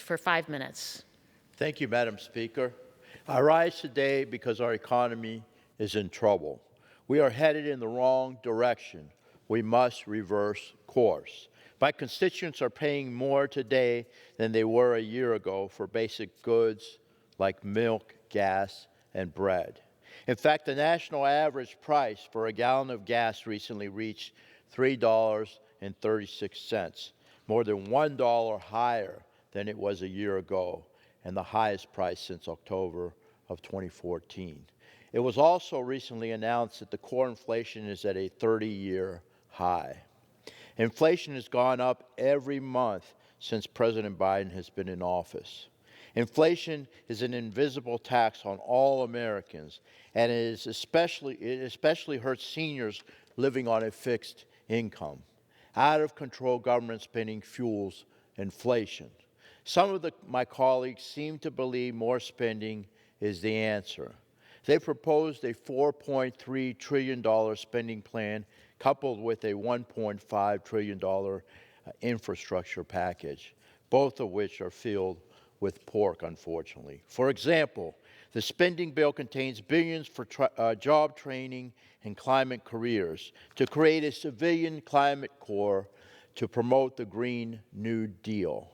for 5 minutes. Thank you, Madam Speaker. I rise today because our economy is in trouble. We are headed in the wrong direction. We must reverse course. My constituents are paying more today than they were a year ago for basic goods like milk, gas, and bread. In fact, the national average price for a gallon of gas recently reached $3.36, more than $1 higher than it was a year ago, and the highest price since October of 2014. It was also recently announced that the core inflation is at a 30-year high. Inflation has gone up every month since President Biden has been in office. Inflation is an invisible tax on all Americans, and it especially hurts seniors living on a fixed income. Out-of-control government spending fuels inflation. Some of my colleagues seem to believe more spending is the answer. They proposed a $4.3 trillion spending plan coupled with a $1.5 trillion infrastructure package, both of which are filled with pork, unfortunately. For example, the spending bill contains billions for job training and climate careers, to create a civilian climate corps to promote the Green New Deal,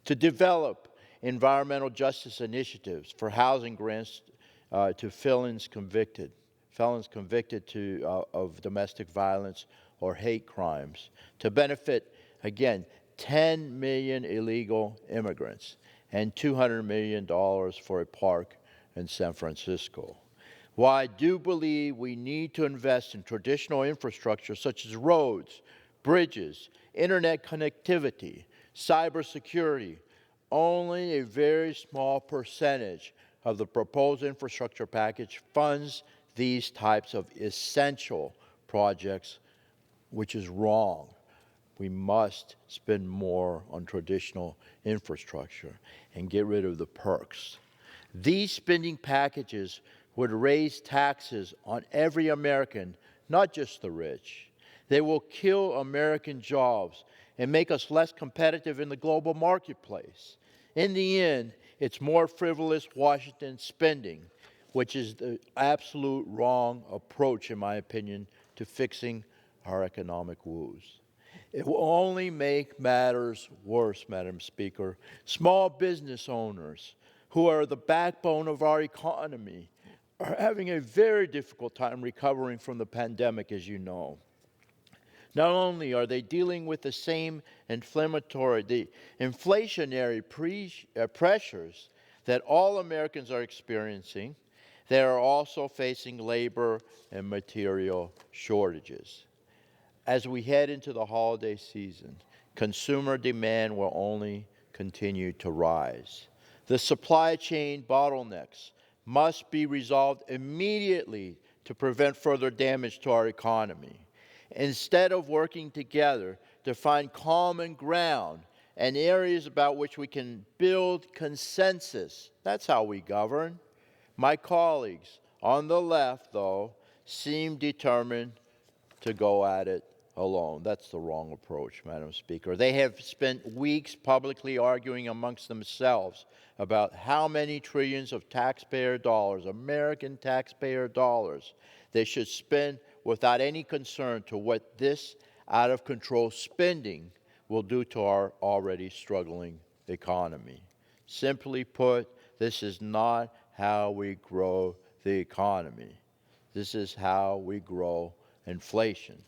to develop environmental justice initiatives for housing grants to felons convicted of domestic violence or hate crimes, to benefit, again, 10 million illegal immigrants, and $200 million for a park in San Francisco. While I do believe we need to invest in traditional infrastructure such as roads, bridges, internet connectivity, cybersecurity, only a very small percentage of the proposed infrastructure package funds these types of essential projects, which is wrong. We must spend more on traditional infrastructure and get rid of the perks. These spending packages would raise taxes on every American, not just the rich. They will kill American jobs and make us less competitive in the global marketplace. In the end, it's more frivolous Washington spending, which is the absolute wrong approach, in my opinion, to fixing our economic woes. It will only make matters worse, Madam Speaker. Small business owners, who are the backbone of our economy, are having a very difficult time recovering from the pandemic, as you know. Not only are they dealing with the same inflationary pressures that all Americans are experiencing, they are also facing labor and material shortages. As we head into the holiday season, consumer demand will only continue to rise. The supply chain bottlenecks must be resolved immediately to prevent further damage to our economy. Instead of working together to find common ground and areas about which we can build consensus, that's how we govern. My colleagues on the left, though, seem determined to go at it alone. That's the wrong approach, Madam Speaker. They have spent weeks publicly arguing amongst themselves about how many trillions of taxpayer dollars, American taxpayer dollars, they should spend without any concern to what this out-of-control spending will do to our already struggling economy. Simply put, this is not how we grow the economy. This is how we grow inflation.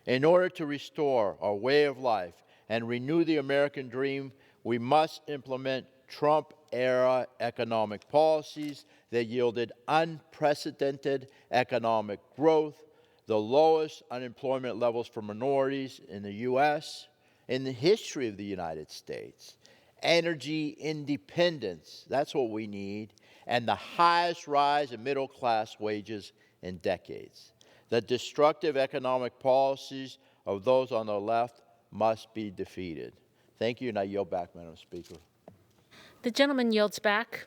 In order to restore our way of life and renew the American dream, we must implement Trump-era economic policies that yielded unprecedented economic growth, the lowest unemployment levels for minorities in the U.S., in the history of the United States, energy independence, that's what we need, and the highest rise in middle-class wages in decades. The destructive economic policies of those on the left must be defeated. Thank you, and I yield back, Madam Speaker. The gentleman yields back.